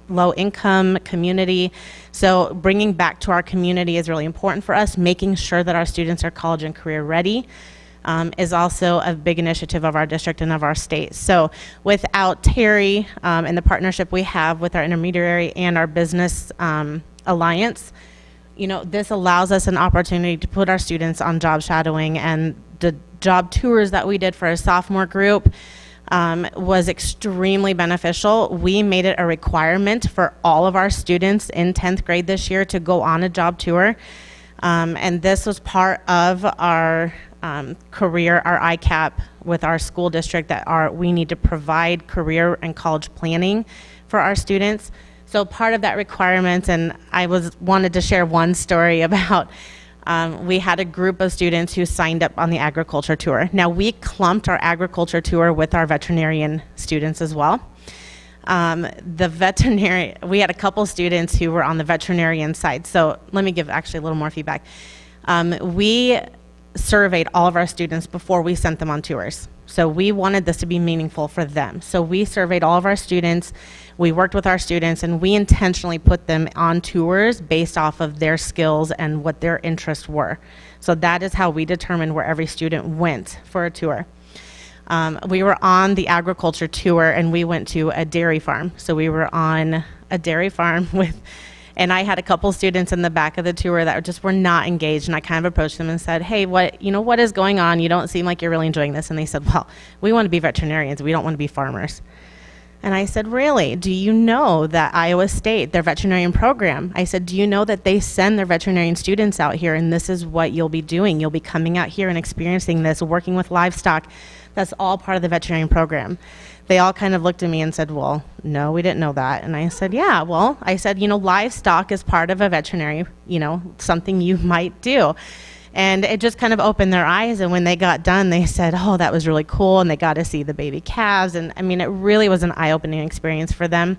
low income community. So bringing back to our community is really important for us. Making sure that our students are college and career ready is also a big initiative of our district and of our state. So without Terry and the partnership we have with our intermediary and our business alliance, this allows us an opportunity to put our students on job shadowing, and the job tours that we did for a sophomore group was extremely beneficial. We made it a requirement for all of our students in 10th grade this year to go on a job tour. And this was part of our career, our ICAP with our school district, that we need to provide career and college planning for our students. So part of that requirement, and I wanted to share one story about we had a group of students who signed up on the agriculture tour. Now, we clumped our agriculture tour with our veterinarian students as well. We had a couple students who were on the veterinarian side. So let me give actually a little more feedback. We surveyed all of our students before we sent them on tours. So we wanted this to be meaningful for them. So we surveyed all of our students, we worked with our students, and we intentionally put them on tours based off of their skills and what their interests were. So that is how we determined where every student went for a tour. We were on the agriculture tour, and we went to a dairy farm. So we were on a dairy farm with And I had a couple students in the back of the tour that just were not engaged, and I kind of approached them and said, hey, what is going on? You don't seem like you're really enjoying this. And they said, well, we want to be veterinarians. We don't want to be farmers. And I said, really? Do you know that Iowa State, their veterinarian program, I said, do you know that they send their veterinarian students out here, and this is what you'll be doing? You'll be coming out here and experiencing this, working with livestock. That's all part of the veterinarian program. They all kind of looked at me and said, well, no, we didn't know that. And I said, yeah, well, I said, livestock is part of a veterinary, something you might do. And it just kind of opened their eyes. And when they got done, they said, oh, that was really cool. And they got to see the baby calves. And I mean, it really was an eye-opening experience for them.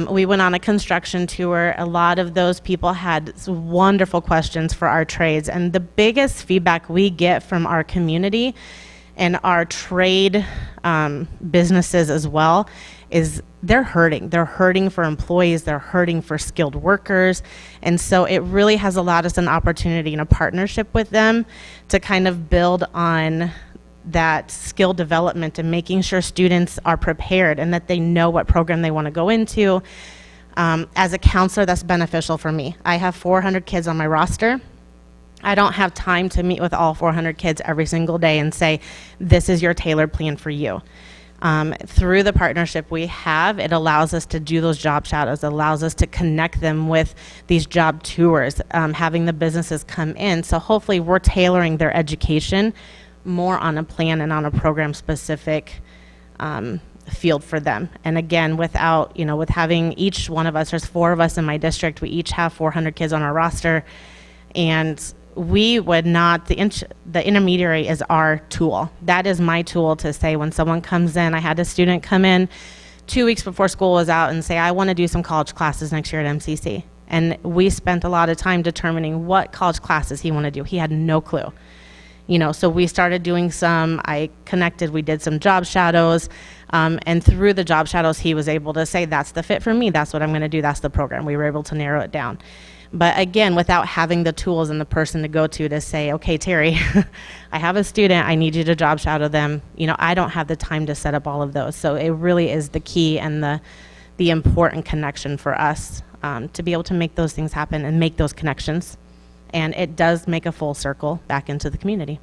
We went on a construction tour. A lot of those people had wonderful questions for our trades. And the biggest feedback we get from our community and our trade businesses as well is they're hurting. They're hurting for employees. They're hurting for skilled workers. And so it really has allowed us an opportunity and a partnership with them to kind of build on that skill development and making sure students are prepared and that they know what program they want to go into. As a counselor, that's beneficial for me. I have 400 kids on my roster. I don't have time to meet with all 400 kids every single day and say, this is your tailored plan for you. Through the partnership we have, it allows us to do those job shadows. It allows us to connect them with these job tours, having the businesses come in. So hopefully we're tailoring their education more on a plan and on a program specific field for them. And again, with having each one of us, there's 4 of us in my district, we each have 400 kids on our roster, and we would not, the intermediary is our tool. That is my tool to say when someone comes in. I had a student come in 2 weeks before school was out and say, I want to do some college classes next year at MCC. And we spent a lot of time determining what college classes he wanted to do. He had no clue. So we started doing we did some job shadows, and through the job shadows, he was able to say, that's the fit for me, that's what I'm going to do, that's the program. We were able to narrow it down. But again, without having the tools and the person to go to say, okay, Terry, I have a student, I need you to job shadow them. I don't have the time to set up all of those. So it really is the key and the important connection for us to be able to make those things happen and make those connections. And it does make a full circle back into the community.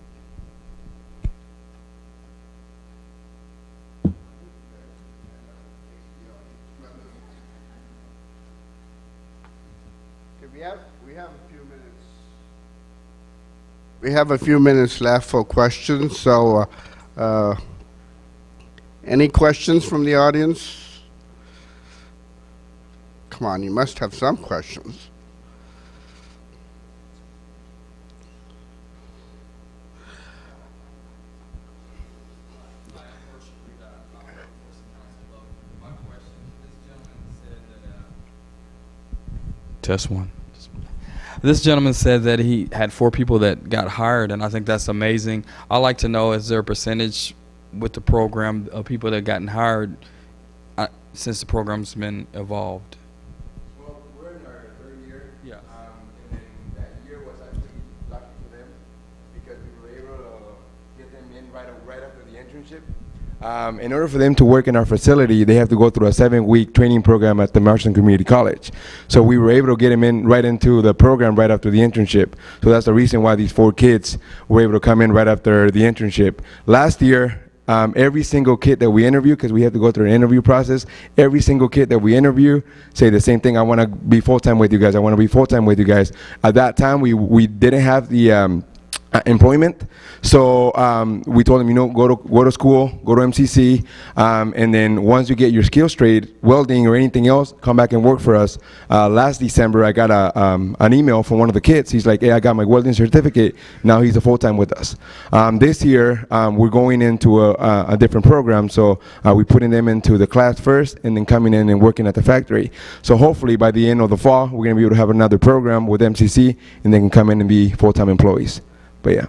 We have a few minutes left for questions, so any questions from the audience? Come on, you must have some questions. Test one. This gentleman said that he had 4 people that got hired, and I think that's amazing. I'd like to know, is there a percentage with the program of people that gotten hired since the program's been evolved? Well, we're in our 3rd year. Yeah. And then that year was actually lucky for them because we were able to get them in right after the internship. In order for them to work in our facility, they have to go through a 7-week training program at the Marshawn Community College. So we were able to get them in right into the program right after the internship. So that's the reason why these 4 kids were able to come in right after the internship. Last year, every single kid that we interview, because we have to go through an interview process, every single kid that we interview say the same thing: I want to be full-time with you guys. I want to be full-time with you guys. At that time, we didn't have the employment, so we told them, go to school, go to MCC, and then once you get your skills straight, welding or anything else, come back and work for us. Last December, I got an email from one of the kids. He's like, hey, I got my welding certificate. Now he's a full-time with us. This year, we're going into a different program, so we're putting them into the class first and then coming in and working at the factory. So hopefully by the end of the fall, we're going to be able to have another program with MCC, and they can come in and be full-time employees. But yeah.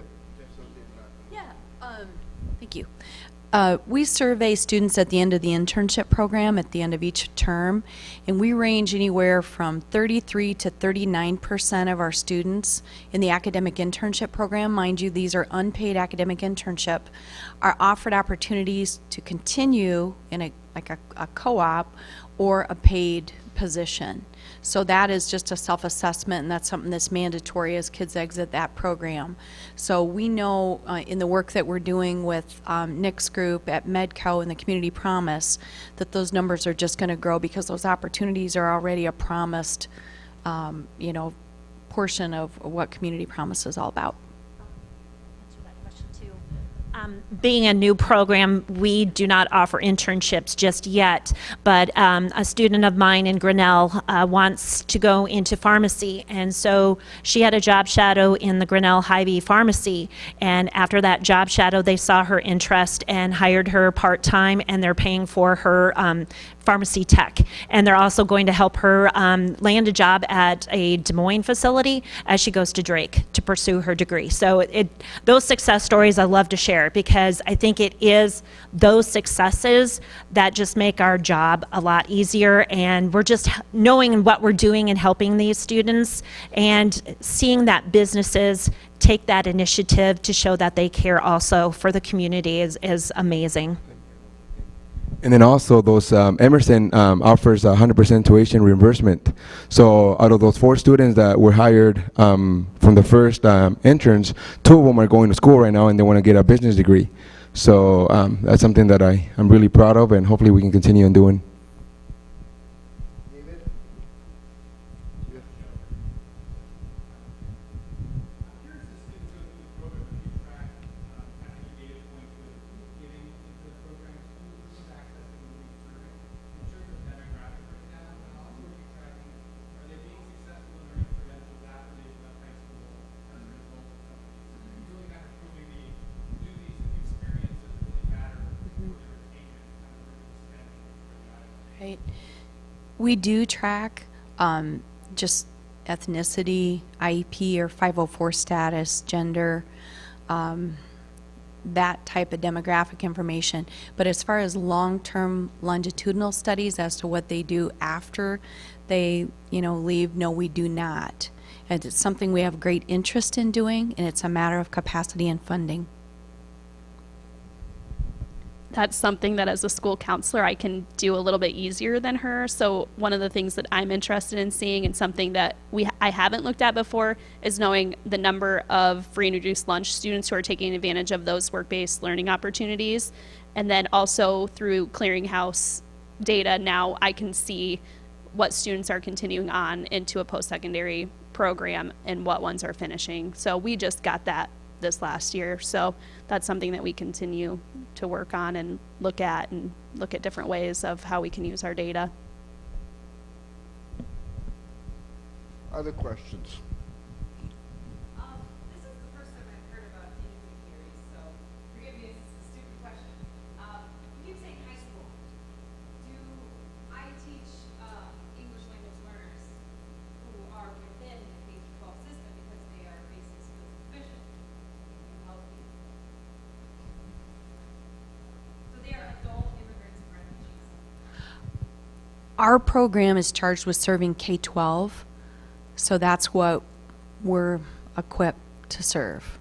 Thank you. We survey students at the end of the internship program at the end of each term, and we range anywhere from 33 to 39% of our students in the academic internship program, mind you, these are unpaid academic internship, are offered opportunities to continue in a like a co-op or a paid position. So that is just a self-assessment, and that's something that's mandatory as kids exit that program. So we know in the work that we're doing with Nick's group at Medco and the Community Promise that those numbers are just going to grow because those opportunities are already a promised, portion of what Community Promise is all about. Answer that question too. Being a new program, we do not offer internships just yet, but a student of mine in Grinnell wants to go into pharmacy, and so she had a job shadow in the Grinnell Hy-Vee pharmacy, and after that job shadow, they saw her interest and hired her part-time, and they're paying for her pharmacy tech, and they're also going to help her land a job at a Des Moines facility as she goes to Drake to pursue her degree. So those success stories I love to share, because I think it is those successes that just make our job a lot easier, and we're just knowing what we're doing and helping these students and seeing that businesses take that initiative to show that they care also for the community is amazing. And then also those Emerson offers 100% tuition reimbursement. So out of those 4 students that were hired from the first interns, 2 of them are going to school right now and they want to get a business degree. So that's something that I'm really proud of, and hopefully we can continue on doing. Right. We do track just ethnicity, IEP or 504 status, gender, that type of demographic information. But as far as long-term longitudinal studies as to what they do after they, leave, no, we do not. And it's something we have great interest in doing, and it's a matter of capacity and funding. That's something that as a school counselor I can do a little bit easier than her. So one of the things that I'm interested in seeing, and something that I haven't looked at before, is knowing the number of free and reduced lunch students who are taking advantage of those work-based learning opportunities. And then also through clearinghouse data, now I can see what students are continuing on into a post-secondary program and what ones are finishing. So we just got that this last year, so that's something that we continue to work on and look at different ways of how we can use our data. Other questions? This is the first time I've heard about intermediaries, so forgive me if it's a stupid question. You keep saying high school. Do I teach English language learners who are within the K-12 system because they are basic skills proficient? So they are adult immigrants and refugees. Our program is charged with serving K-12, so that's what we're equipped to serve.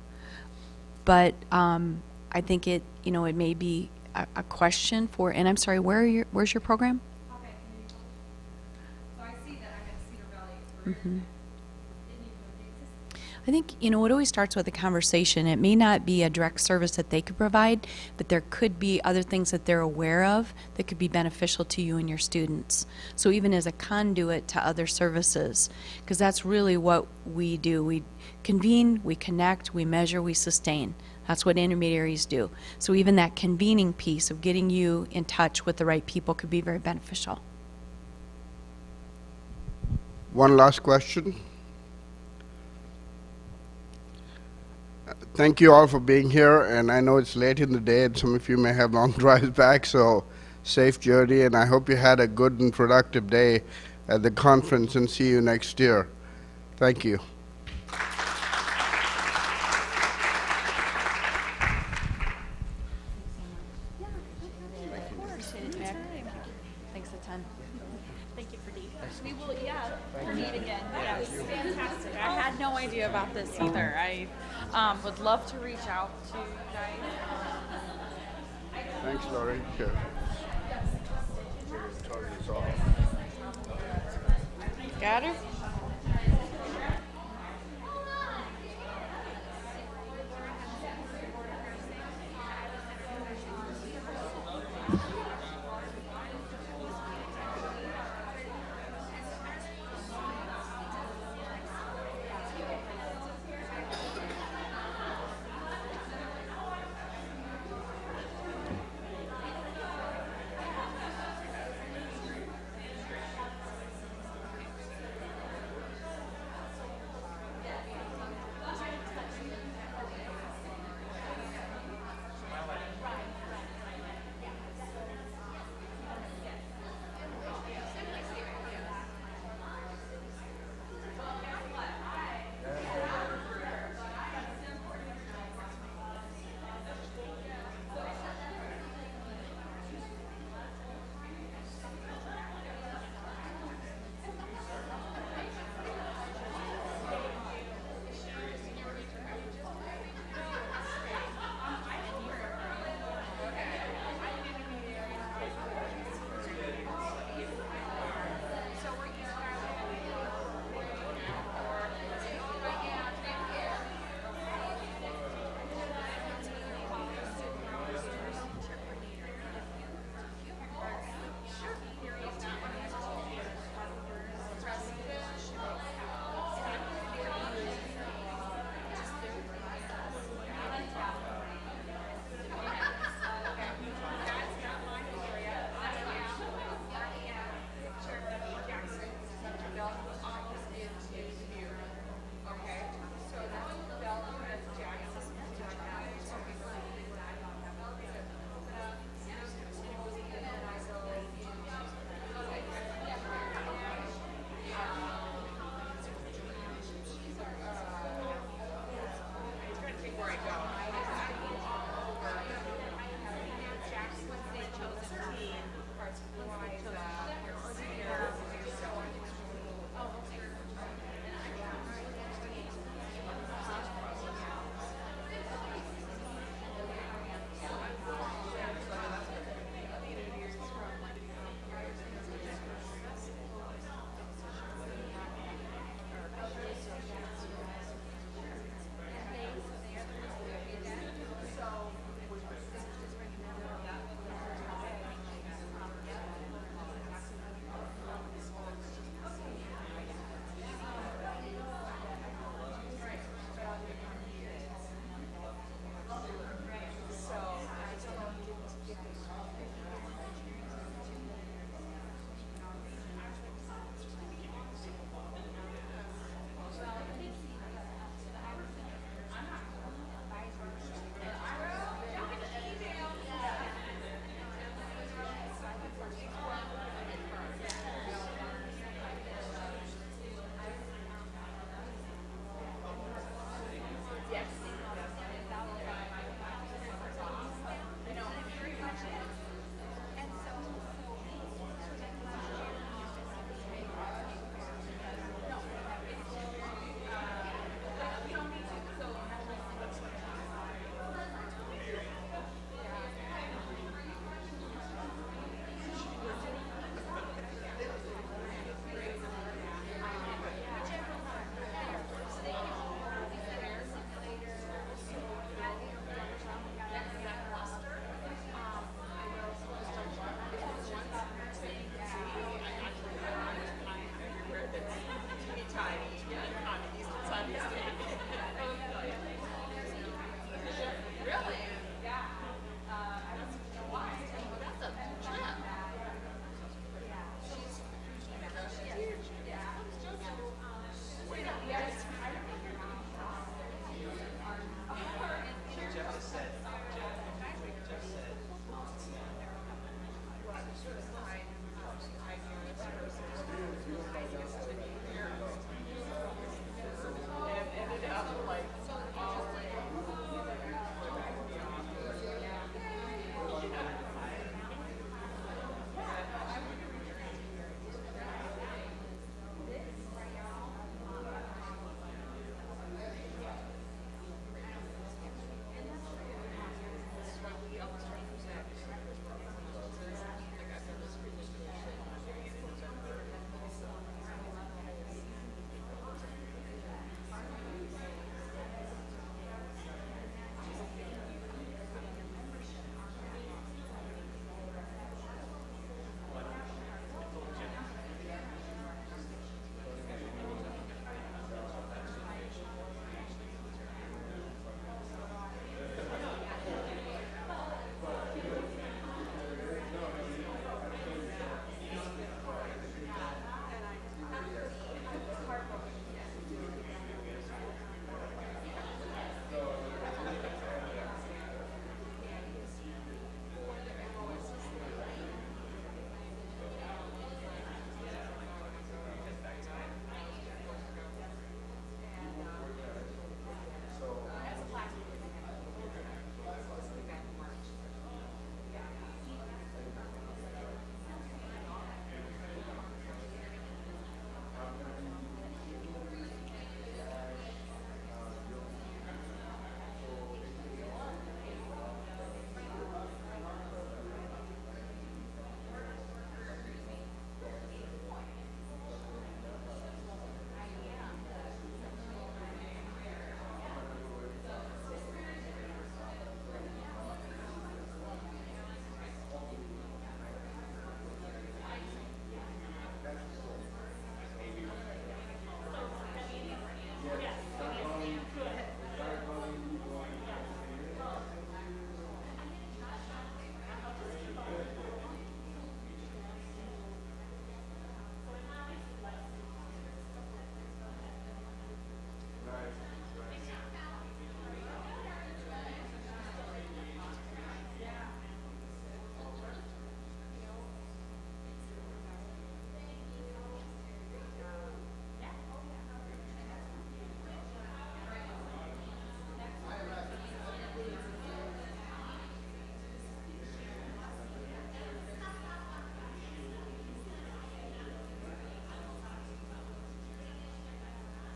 But I think it may be a question for, and I'm sorry, where's your program? Okay, community college. So I see that I'm at Cedar Valley. Where didn't even know they existed. I think, it always starts with a conversation. It may not be a direct service that they could provide, but there could be other things that they're aware of that could be beneficial to you and your students. So even as a conduit to other services, because that's really what we do. We convene, we connect, we measure, we sustain. That's what intermediaries do. So even that convening piece of getting you in touch with the right people could be very beneficial. One last question. Thank you all for being here, and I know it's late in the day and some of you may have long drives back, so safe journey, and I hope you had a good and productive day at the conference, and see you next year. Thank you. Thanks a ton. Thank you for Dee. We will, meet again. Yeah, it was fantastic. I had no idea about this either. I would love to reach out to you guys. Thanks, Laurie. Sure.